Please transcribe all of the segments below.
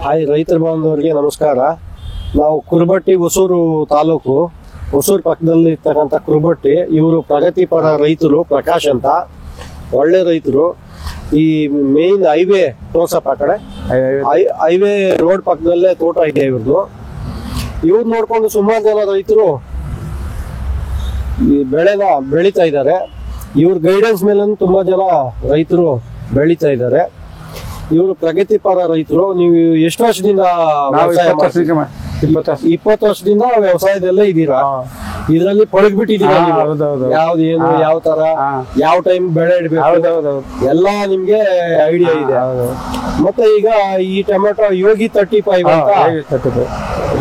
Hi ರೈತರ ಬಾಂಧವರಿಗೆ ನಮಸ್ಕಾರ. ನಾವು ಕುರುಬಟ್ಟಿ ಹೊಸೂರು ತಾಲೂಕು, ಹೊಸೂರು ಪಕ್ಕದಲ್ಲಿ ಇರ್ತಕ್ಕಂಥ ಕುರುಬಟ್ಟಿ. ಇವರು ಪ್ರಗತಿಪರ ರೈತರು, ಪ್ರಕಾಶ್ ಅಂತ, ಒಳ್ಳೆ ರೈತರು. ಈ ಮೇನ್ ಹೈವೇ ತೋರ್ಸಪ್ಪ ಆ ಕಡೆ, ಹೈವೇ ರೋಡ್ ಪಕ್ಕದಲ್ಲೇ ತೋಟ ಇದೆ ಇವ್ರದ್ದು. ಇವ್ರು ನೋಡ್ಕೊಂಡು ಸುಮಾರು ಜನ ರೈತರು ಈ ಬೆಳೆನ ಬೆಳೀತಾ ಇದ್ದಾರೆ. ಇವ್ರ ಗೈಡೆನ್ಸ್ ಮೇಲೆ ತುಂಬಾ ಜನ ರೈತರು ಬೆಳೀತಾ ಇದ್ದಾರೆ. ಇವರು ಪ್ರಗತಿಪರ ರೈತರು. ನೀವು ಎಷ್ಟು ವರ್ಷದಿಂದ 20 ವರ್ಷದಿಂದ ವ್ಯವಸಾಯದಲ್ಲೇ ಇದ್ದೀರಾ? ಇದ್ರಲ್ಲಿ ಪಳಗ್ಬಿಟ್ಟಿದ್ದೀರಾ? ಯಾವ್ದು ಏನು, ಯಾವ ತರ, ಯಾವ ಟೈಮ್ ಬೆಳೆ ಇಡ್ಬೇಕು ಎಲ್ಲ ನಿಮ್ಗೆ ಐಡಿಯಾ ಇದೆ. ಮತ್ತೆ ಈಗ ಈ ಟೊಮೆಟೊ ಯೋಗಿ 35 ಅಂತ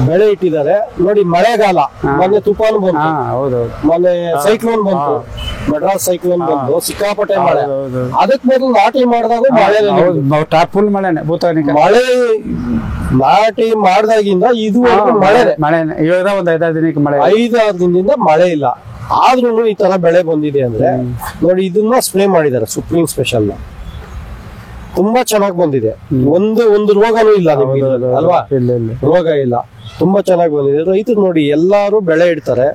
ಬೆಳೆ ಇಟ್ಟಿದ್ದಾರೆ ನೋಡಿ. ಮಳೆಗಾಲ, ಮೊನ್ನೆ ತುಫಾನ್ ಬಂತು, ಮೊನ್ನೆ ಸೈಕ್ಲೋನ್ ಬಂತು, ಮಡ್ರಾಸ್ ಸೈಕ್ಲೋನ್ ಬಂತು, ಸಿಕ್ಕಾಪಟ್ಟೆ ಮಳೆ. ಅದಕ್ ಮೊದಲು ನಾಟಿ ಮಾಡಿದಾಗ ಮಳೆ ನಾಟಿ ಮಾಡಿದಾಗಿಂದ ಇದುವರೆಗೂ ಮಳೆ 5-6 ದಿನದಿಂದ ಮಳೆ ಇಲ್ಲ. ಆದ್ರೂ ಈ ತರ ಬೆಳೆ ಬಂದಿದೆ ಅಂದ್ರೆ ನೋಡಿ. ಇದನ್ನ ಸ್ಪ್ರೇ ಮಾಡಿದ್ದಾರೆ ಸುಪ್ರೀಂ ಸ್ಪೆಷಲ್, ತುಂಬಾ ಚೆನ್ನಾಗಿ ಬಂದಿದೆ. ಒಂದು ರೋಗನೂ ಇಲ್ಲ ನಿಮ್ಗೆ ಅಲ್ವಾ? ರೋಗ ಇಲ್ಲ, ತುಂಬಾ ಚೆನ್ನಾಗಿ ಬಂದಿದೆ. ರೈತರು ನೋಡಿ ಎಲ್ಲಾರು ಬೆಳೆ ಇಡ್ತಾರೆ,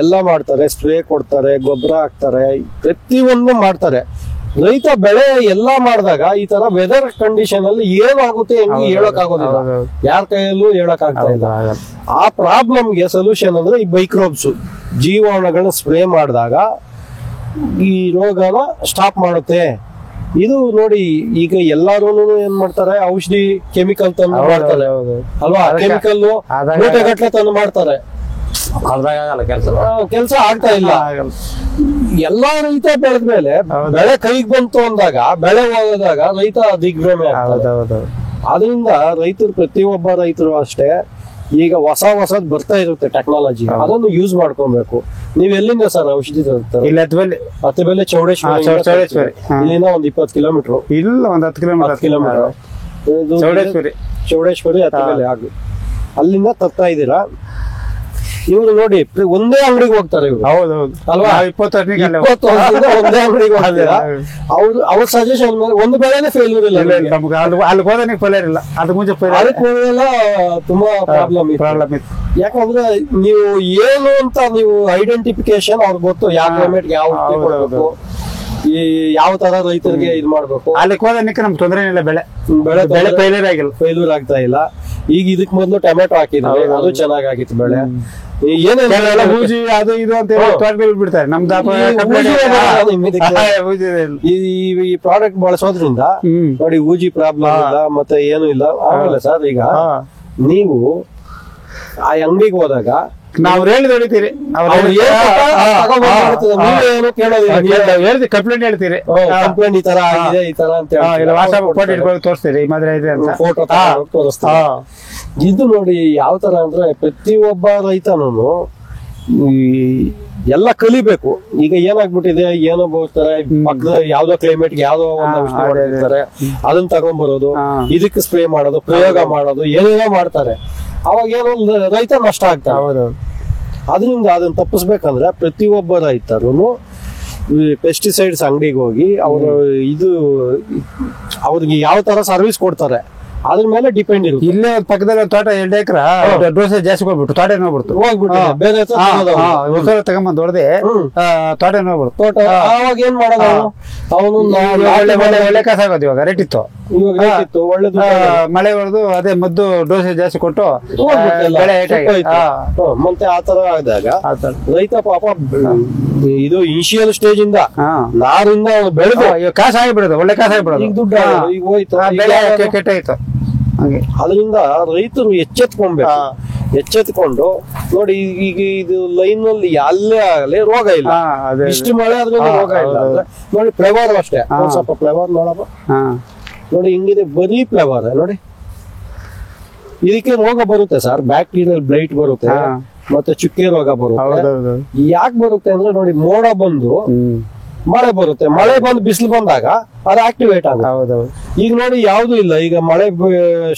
ಎಲ್ಲ ಮಾಡ್ತಾರೆ, ಸ್ಪ್ರೇ ಕೊಡ್ತಾರೆ, ಗೊಬ್ಬರ ಹಾಕ್ತಾರೆ, ಪ್ರತಿಯೊಂದು ಮಾಡ್ತಾರೆ. ರೈತ ಬೆಳೆ ಎಲ್ಲ ಮಾಡಿದಾಗ ಈ ತರ ವೆದರ್ ಕಂಡೀಷನ್ ಅಲ್ಲಿ ಏನಾಗುತ್ತೆ ಹೆಂಗೆ ಹೇಳಕ್ ಆಗೋದಿಲ್ಲ, ಯಾರ ಕೈಯಲ್ಲೂ ಹೇಳಕ್ ಆಗ್ತಾ ಇಲ್ಲ. ಆ ಪ್ರಾಬ್ಲಮ್ಗೆ ಸೊಲ್ಯೂಷನ್ ಅಂದ್ರೆ ಈ ಮೈಕ್ರೋಬ್ಸ್, ಜೀವಾಣುಗಳನ್ನ ಸ್ಪ್ರೇ ಮಾಡಿದಾಗ ಈ ರೋಗನ ಸ್ಟಾಪ್ ಮಾಡುತ್ತೆ. ಇದು ನೋಡಿ, ಈಗ ಎಲ್ಲಾರು ಏನ್ ಮಾಡ್ತಾರೆ, ಔಷಧಿ ಕೆಮಿಕಲ್ ತಂದು ಮಾಡ್ತಾರೆ ಅಲ್ವಾ? ಕೆಮಿಕಲ್ ಮೂಟೆಗಟ್ಲೆ ತಂದು ಮಾಡ್ತಾರೆ, ಕೆಲಸ ಆಗ್ತಾ ಇಲ್ಲ. ಎಲ್ಲಾ ರೈತ ಬೆಳೆದ್ಮೇಲೆ ಬೆಳೆ ಕೈಗೆ ಬಂತು ಅಂದಾಗ, ಬೆಳೆ ಹೋದಾಗ ರೈತ ದಿಗ್ಭ್ರಮೆ ಆಗ್ತದೆ. ಅದರಿಂದ ರೈತರು, ಪ್ರತಿಯೊಬ್ಬ ರೈತರು ಅಷ್ಟೇ, ಈಗ ಹೊಸದ್ ಬರ್ತಾ ಇರುತ್ತೆ ಟೆಕ್ನಾಲಜಿ, ಅದನ್ನು ಯೂಸ್ ಮಾಡ್ಕೊಬೇಕು. ನೀವ್ ಎಲ್ಲಿಂದ ಸರ್ ಔಷಧಿ ತರ್ತಾರೆ? ಹತ್ತಬೇಲೆ ಚೌಡೇಶ್ವರಿ, ಇಲ್ಲಿಂದ ಒಂದ್ 20 ಕಿಲೋಮೀಟರ್, ಇಲ್ಲ ಒಂದ್ 10 ಕಿಲೋಮೀಟರ್ ಚೌಡೇಶ್ವರಿ ಹತ್ತಬೇಲೆ ಆಗಿ ಅಲ್ಲಿಂದ ತರ್ತಾ ಇದ್ದೀರಾ. ಇವ್ರು ನೋಡಿ ಒಂದೇ ಅಂಗಡಿಗೆ ಹೋಗ್ತಾರೆ ಇವ್ರು, ಅಲ್ವಾ? 20 ವರ್ಷದಿಂದ ಒಂದೇ ಅಂಗಡಿಗೆ ಹೋಗ್ತೀರಾ. ಅವ್ರ ಸಜೆಷನ್ ಮೇಲೆ ಒಂದು ಬೆಳೆನೇ ಫೇಲ್ಯೂರ್ ಇಲ್ಲ. ಅದಕ್ಕೆಲ್ಲ ತುಂಬಾ ಪ್ರಾಬ್ಲಮ್ ಇತ್ತು. ಯಾಕಂದ್ರೆ ನೀವು ಏನು ಅಂತ ನೀವು ಐಡೆಂಟಿಫಿಕೇಶನ್ ಅವ್ರಿಗೆ ಗೊತ್ತು, ಯಾವ ಕ್ಲೈಮೇಟ್ಗೆ ಯಾವ ಕೊಡ್ಬೇಕು, ಈ ಯಾವ ತರ ರೈತರಿಗೆ ಇದು ಮಾಡ್ಬೇಕು. ಅಲ್ಲಿಗೆ ಹೋದಕ್ಕೆ ನಮ್ಗೆ ತೊಂದರೆ ಇಲ್ಲ, ಬೆಳೆ ಫೇಲ್ಯೂರ್ ಆಗ್ತಾ ಇಲ್ಲ. ಈಗ ಇದಕ್ ಮೊದ್ಲು ಟೊಮೆಟೊ ಹಾಕಿದ್ರೆ ಅದು ಚೆನ್ನಾಗಿತ್ತು ಬೆಳೆ. ಬೂಜಿ ಅದು ಇದು ಅಂತ ಬಿಡ್ತಾರೆ. ಈ ಪ್ರಾಡಕ್ಟ್ ಬಳಸೋದ್ರಿಂದ ನೋಡಿ ಊಜಿ ಪ್ರಾಬ್ಲಮ್ ಇಲ್ಲ, ಮತ್ತೆ ಏನು ಇಲ್ಲ. ಆಮೇಲೆ ಸರ್, ಈಗ ನೀವು ಆ ಅಂಗಡಿಗೆ ಹೋದಾಗ ನಾವು ಹೊಡಿತೀರಿ, ಕಂಪ್ಲೇಂಟ್ ಹೇಳ್ತೀರಿ, ಕಂಪ್ಲೇಂಟ್ ಈ ತರ ಆಗಿದೆ, ಈ ತರ ಅಂತ ತೋರಿಸ್ತೀರಿ, ಫೋಟೋ ತೋರಿಸ್ತಾರೆ. ಇದು ನೋಡಿ ಯಾವ ತರ ಅಂದ್ರೆ ಪ್ರತಿಯೊಬ್ಬ ರೈತನೂ ಎಲ್ಲ ಕಲಿಬೇಕು. ಈಗ ಏನಾಗ್ಬಿಟ್ಟಿದೆ, ಏನೋ ಬೋಗ್ತಾರೆ ಪಕ್ಕದ ಯಾವ್ದೋ ಕ್ಲೈಮೇಟ್ ಯಾವ್ದೋ ಒಂದು ಅದನ್ನ ತಗೊಂಡ್ಬರೋದು, ಇದಕ್ಕೆ ಸ್ಪ್ರೇ ಮಾಡೋದು, ಪ್ರಯೋಗ ಮಾಡೋದು, ಏನೇನೋ ಮಾಡ್ತಾರೆ. ಅವಾಗ ಏನೋ ರೈತ ನಷ್ಟ ಆಗ್ತಾರೆ. ಅದರಿಂದ ಅದನ್ನ ತಪ್ಪಿಸ್ಬೇಕಂದ್ರೆ ಪ್ರತಿಯೊಬ್ಬ ರೈತರು ಪೆಸ್ಟಿಸೈಡ್ಸ್ ಅಂಗಡಿಗೆ ಹೋಗಿ ಅವರು ಅವ್ರಿಗೆ ಯಾವ ತರ ಸರ್ವಿಸ್ ಕೊಡ್ತಾರೆ ಅದ್ರ ಮೇಲೆ ಡಿಪೆಂಡ್ ಇರುತ್ತೆ. ಇಲ್ಲೇ ಪಕ್ಕದಲ್ಲಿ ತೋಟ 2 ಎಕರೆ ಡೋಸೇಜ್ ಜಾಸ್ತಿ ಹೋಗ್ಬಿಟ್ಟು ತೋಟ ಹೋಗ್ಬಿಡ್ತು, ಬೇರೆ ತಗೊಂಬಂದ್ ಹೊಡೆದೆ ತೋಟ ಹೋಗ್ಬಿಡ್ತು. ತೋಟ ಅವಾಗ ಏನ್ ಮಾಡೋದು, ಅವನು ಒಳ್ಳೆ ಕಾಸ ಆಗೋದು. ಇವಾಗ ರೇಟ್ ಇತ್ತು, ಮಳೆ ಹೊಡೆದು ಅದೇ ಮದ್ದು ಡೋಸೇಜ್ ಜಾಸ್ತಿ ಕೊಟ್ಟು ಬೆಳೆ ಮತ್ತೆ ಆತರ ಆದಾಗ ರೈತ ಪಾಪ ಇದು ಇನಿಷಿಯಲ್ ಸ್ಟೇಜ್ ಇಂದ ನಾರಿಂದ ಬೆಳೆದು ಕಾಸು ಆಗಿಬಿಡೋದು, ಒಳ್ಳೆ ಕಾಸು ಆಗಿಬಿಡೋದು, ಈಗ ದುಡ್ಡು ಈಗ ಹೋಯ್ತು, ಬೆಳೆ ಕೆಟ್ಟಾಯ್ತು. ಅದರಿಂದ ರೈತರು ಎಚ್ಚೆತ್ಕೊಂಡು ನೋಡಿ. ಈಗ ಇದು ಲೈನ್ ನಲ್ಲಿ ಅಲ್ಲೇ ಆಗಲಿ ರೋಗ ಇಲ್ಲ, ಇಷ್ಟು ಮಳೆ ಆದ್ರೆ ರೋಗ ಇಲ್ಲ. ನೋಡಿ ಫ್ಲೇವರ್ ಅಷ್ಟೇ, ಸ್ವಲ್ಪ ಫ್ಲೇವರ್ ನೋಡಪ್ಪ ನೋಡಿ, ಹಿಂಗಿದೆ ಬರೀ ಫ್ಲೇವರ್ ನೋಡಿ. ಇದಕ್ಕೆ ರೋಗ ಬರುತ್ತೆ ಸರ್, ಬ್ಯಾಕ್ಟೀರಿಯಲ್ ಬ್ಲೈಟ್ ಬರುತ್ತೆ, ಮತ್ತೆ ಚುಕ್ಕೆ ರೋಗ ಬರುತ್ತೆ. ಯಾಕೆ ಬರುತ್ತೆ ಅಂದ್ರೆ ನೋಡಿ, ಮೋಡ ಬಂದು ಮಳೆ ಬರುತ್ತೆ, ಮಳೆ ಬಂದು ಬಿಸಿಲು ಬಂದಾಗ ಅದು ಆಕ್ಟಿವೇಟ್ ಆಗುತ್ತೆ. ಈಗ ನೋಡಿ ಯಾವ್ದು ಇಲ್ಲ, ಈಗ ಮಳೆ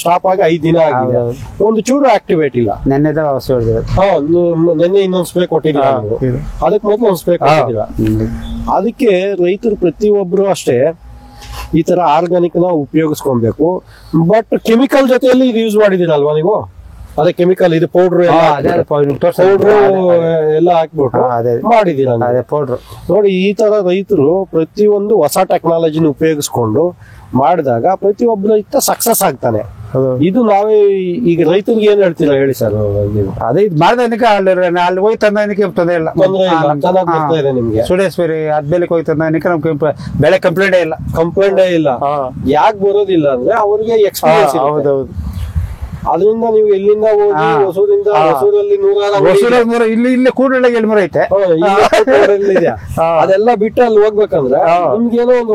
ಸ್ಟಾಪ್ ಆಗಿ 5 ದಿನ ಆಗಿದೆ, ಒಂದು ಚೂರು ಆಕ್ಟಿವೇಟ್ ಇಲ್ಲ. ನೆನ್ನೆ ಇನ್ನೊಂದು ಸ್ಪ್ರೇ ಕೊಟ್ಟಿದ್ದೀರಾ, ಅದಕ್ಕೆ ಮೊದಲು ಒಂದು ಸ್ಪ್ರೇ ಕೊಟ್ಟಿದ್ದೀರಾ. ಅದಕ್ಕೆ ರೈತರು ಪ್ರತಿಯೊಬ್ರು ಅಷ್ಟೇ ಈ ತರ ಆರ್ಗಾನಿಕ್ ನ ಉಪಯೋಗಿಸ್ಕೊಬೇಕು. ಬಟ್ ಕೆಮಿಕಲ್ ಜೊತೆಯಲ್ಲಿ ಇದು ಯೂಸ್ ಮಾಡಿದಿರಲ್ವಾ ನೀವು? ಅದೇ ಕೆಮಿಕಲ್ ಇದು ಪೌಡರ್ ಎಲ್ಲ ಹಾಕ್ಬಿಟ್ಟು ಮಾಡಿದೀರ ಪೌಡರ್. ನೋಡಿ ಈ ತರ ರೈತರು ಪ್ರತಿಯೊಂದು ಹೊಸ ಟೆಕ್ನಾಲಜಿನ ಉಪಯೋಗಿಸ್ಕೊಂಡು ಮಾಡಿದಾಗ ಪ್ರತಿಯೊಬ್ಬ ರೈತ ಸಕ್ಸಸ್ ಆಗ್ತಾನೆ. ಇದು ನಾವೇ ಈಗ ರೈತರಿಗೆ ಏನ್ ಹೇಳ್ತೀರಾ ಹೇಳಿ ಸರ್ ನೀವು? ಅದೇ ಇದು ಮಾಡ್ದಕ್ಕೆ ಅಲ್ಲಿ ಹೋಗಿ ತಂದಕ್ಕೆ ತೊಂದರೆ ಇಲ್ಲ, ಚೆನ್ನಾಗಿ ಬರ್ತಾ ಇದೆ ನಿಮ್ಗೆ. ಸುಡೇಶ್ವರಿ ಅದ್ಮೇಲೆ ಹೋಗಿ ತಂದಕ್ಕೆ ನಮ್ಗೆ ಬೆಳೆ ಕಂಪ್ಲೇಂಟೇ ಇಲ್ಲ. ಯಾಕೆ ಬರೋದಿಲ್ಲ ಅಂದ್ರೆ ಅವ್ರಿಗೆ ಎಕ್ಸ್ಪೀರಿಯನ್ಸ್. ಹೌದೌದು. ಅದರಿಂದ ನೀವು ಎಲ್ಲಿಂದ ಹೋಗಿ ಹೊಸೂರಿಂದ ಹೊಸೂರಲ್ಲಿ ಇಲ್ಲಿ ಕೂಡಲೇ 7 ಐತೆ, ಅದೆಲ್ಲ ಬಿಟ್ಟು ಅಲ್ಲಿ ಹೋಗ್ಬೇಕಂದ್ರೆ ನಿಮ್ಗೇನೋ ಒಂದು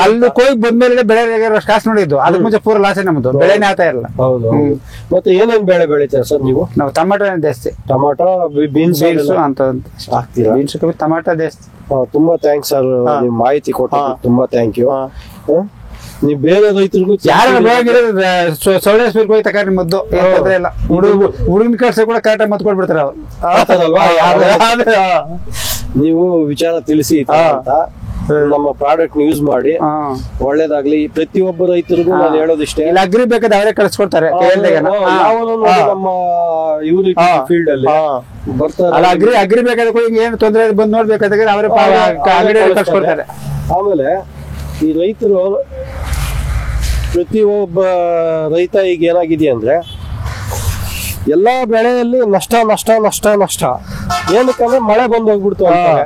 ಅಲ್ಲಿ ಹೋಗಿ ಬಂದ್ಮೇಲೆ ಬೆಳೆ ಕಾಸು ನೋಡಿದ್ದು. ಅದಕ್ಕೆ ಮುಂಚೆ ಪೂರ ಲಾಸೆ ನಮ್ದು, ಬೆಳೆನೇ ಆಗ್ತಾ ಇರಲ್ಲ. ಹೌದು. ಮತ್ತೆ ಏನೇನ್ ಬೆಳೆ ಬೆಳಿತೀರ ಸರ್ ನೀವು? ನಾವು ಟಮಾಟೋ ಜಾಸ್ತಿ, ಟಮಾಟೋ ಬೀನ್ಸ್ ಅಂತ ಹಾಕ್ತೀರಾ? ಬೀನ್ಸ್ ಟಮಾಟೋ ಜಾಸ್ತಿ. ತುಂಬಾ ಥ್ಯಾಂಕ್ಸ್ ಸರ್, ನಿಮ್ ಮಾಹಿತಿ ಕೊಟ್ಟು ತುಂಬಾ ಥ್ಯಾಂಕ್ ಯು. ನೀವ್ ಬೇರೆ ರೈತರಿಗೂ ಸೌಳೇಶ್ವರಿಗೆ ಹೋಗಿ ತಕಾರಿ ಮದ್ದು ಇಲ್ಲ, ಹುಡುಗಿನ ಕಳ್ಸ ಕೂಡ ಕರೆಕ್ಟ್ ಮದ್ದು ಕೊಟ್ಬಿಡ್ತಾರೆ ಅವ್ರು. ನೀವು ವಿಚಾರ ತಿಳಿಸಿ ಅಂತ ನಮ್ಮ ಪ್ರಾಡಕ್ಟ್ ಯೂಸ್ ಮಾಡಿ ಒಳ್ಳೇದಾಗ್ಲಿ. ಪ್ರತಿಯೊಬ್ಬ ರೈತರಿಗೂ ನಾನು ಹೇಳೋದಿಷ್ಟೇ, ಇಲ್ಲ ಅಗ್ರಿ ಬೇಕಾದ್ರೆ ಅವರೇ ಕಳ್ಸಿಕೊಡ್ತಾರೆ. ನಮ್ಮ ಇವ್ರ ಫೀಲ್ಡ್ ಅಲ್ಲಿ ಬರ್ತಾರೆ. ಅಗ್ರಿ ಬೇಕಾದ್ರೆ ಏನು ತೊಂದರೆ ಬಂದು ನೋಡ್ಬೇಕಾದ್ರೆ ಅವರೇ ಕಳ್ಸಿಕೊಡ್ತಾರೆ. ಆಮೇಲೆ ಈ ರೈತರು ಪ್ರತಿಯೊಬ್ಬ ರೈತ ಈಗ ಏನಾಗಿದೆ ಅಂದ್ರೆ ಎಲ್ಲಾ ಬೆಳೆಯಲ್ಲಿ ನಷ್ಟ ನಷ್ಟ ನಷ್ಟ ನಷ್ಟ. ಏನಕ್ಕಂದ್ರೆ ಮಳೆ ಬಂದು ಹೋಗ್ಬಿಡ್ತು ಅಂತಾರೆ,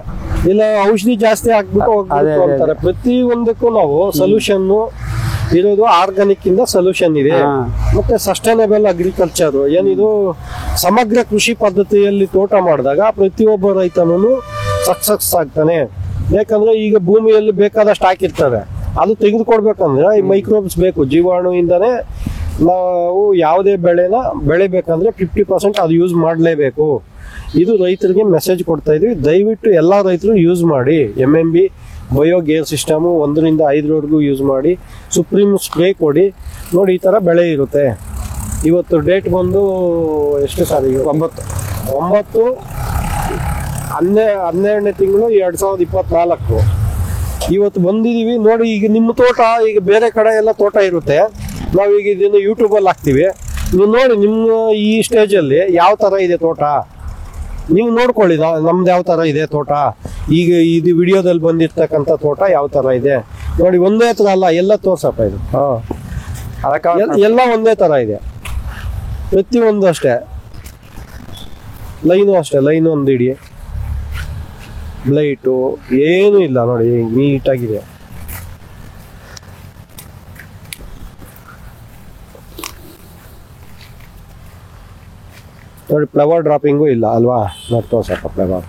ಇಲ್ಲ ಔಷಧಿ ಜಾಸ್ತಿ ಹಾಕ್ಬಿಟ್ಟು ಹೋಗ್ಬಿಡ್ತು ಅಂತಾರೆ. ಪ್ರತಿ ಒಂದಕ್ಕೂ ನಾವು ಸೊಲ್ಯೂಷನ್ ಇರೋದು ಆರ್ಗಾನಿಕ್ ಇಂದ ಸೊಲ್ಯೂಷನ್ ಇದೆ. ಮತ್ತೆ ಸಸ್ಟೈನಬಲ್ ಅಗ್ರಿಕಲ್ಚರ್ ಏನಿದು ಸಮಗ್ರ ಕೃಷಿ ಪದ್ಧತಿಯಲ್ಲಿ ತೋಟ ಮಾಡಿದಾಗ ಪ್ರತಿಯೊಬ್ಬ ರೈತನೂ ಸಕ್ಸಸ್ ಆಗ್ತಾನೆ. ಯಾಕಂದ್ರೆ ಈಗ ಭೂಮಿಯಲ್ಲಿ ಬೇಕಾದಷ್ಟು ಹಾಕಿರ್ತಾರೆ, ಅದು ತೆಗೆದುಕೊಡ್ಬೇಕಂದ್ರೆ ಈ ಮೈಕ್ರೋಬ್ಸ್ ಬೇಕು. ಜೀವಾಣುವಿಂದಾನೇ ನಾವು ಯಾವುದೇ ಬೆಳೆನ ಬೆಳಿಬೇಕಂದ್ರೆ 50% ಅದು ಯೂಸ್ ಮಾಡಲೇಬೇಕು. ಇದು ರೈತರಿಗೆ ಮೆಸೇಜ್ ಕೊಡ್ತಾ ಇದೀವಿ. ದಯವಿಟ್ಟು ಎಲ್ಲಾ ರೈತರು ಯೂಸ್ ಮಾಡಿ. MMB ಬಯೋ ಗೇರ್ ಸಿಸ್ಟಮ್ 1 ರಿಂದ 5 ಯೂಸ್ ಮಾಡಿ. ಸುಪ್ರೀಂ ಸ್ಪ್ರೇ ಕೊಡಿ. ನೋಡಿ ಈ ತರ ಬೆಳೆ ಇರುತ್ತೆ. ಇವತ್ತು ಡೇಟ್ ಬಂದು ಎಷ್ಟು ಸರ್? 9/12/12ನೇ ತಿಂಗಳು 2024. ಇವತ್ತು ಬಂದಿದೀವಿ ನೋಡಿ. ಈಗ ನಿಮ್ಮ ತೋಟ, ಈಗ ಬೇರೆ ಕಡೆ ಎಲ್ಲ ತೋಟ ಇರುತ್ತೆ, ನಾವೀಗ ಇದನ್ನು ಯೂಟ್ಯೂಬ್ ಅಲ್ಲಿ ಹಾಕ್ತಿವಿ. ನೀವು ನೋಡಿ ನಿಮ್ಮ ಈ ಸ್ಟೇಜ್ ಅಲ್ಲಿ ಯಾವ ತರ ಇದೆ ತೋಟ, ನೀವು ನೋಡ್ಕೊಳ್ಳಿ. ನಮ್ದು ಯಾವ ತರ ಇದೆ ತೋಟ, ಈಗ ಇದು ವಿಡಿಯೋದಲ್ಲಿ ಬಂದಿರ್ತಕ್ಕಂಥ ತೋಟ ಯಾವ ತರ ಇದೆ ನೋಡಿ. ಒಂದೇ ತರ ಅಲ್ಲ, ಎಲ್ಲ ತೋರ್ಸಪ್ಪ ಇದು. ಎಲ್ಲ ಒಂದೇ ತರ ಇದೆ, ಪ್ರತಿಯೊಂದು ಅಷ್ಟೇ. ಲೈನು ಅಷ್ಟೇ, ಲೈನು ಒಂದು ಇಡಿ, ಲೈಟು ಏನು ಇಲ್ಲ ನೋಡಿ, ನೀಟಾಗಿದೆ. ನೋಡಿ ಫ್ಲವರ್ ಡ್ರಾಪಿಂಗು ಇಲ್ಲ ಅಲ್ವಾ? ನೋಡಿ ತೋರ್ಸಪ್ಪ ಫ್ಲವರ್.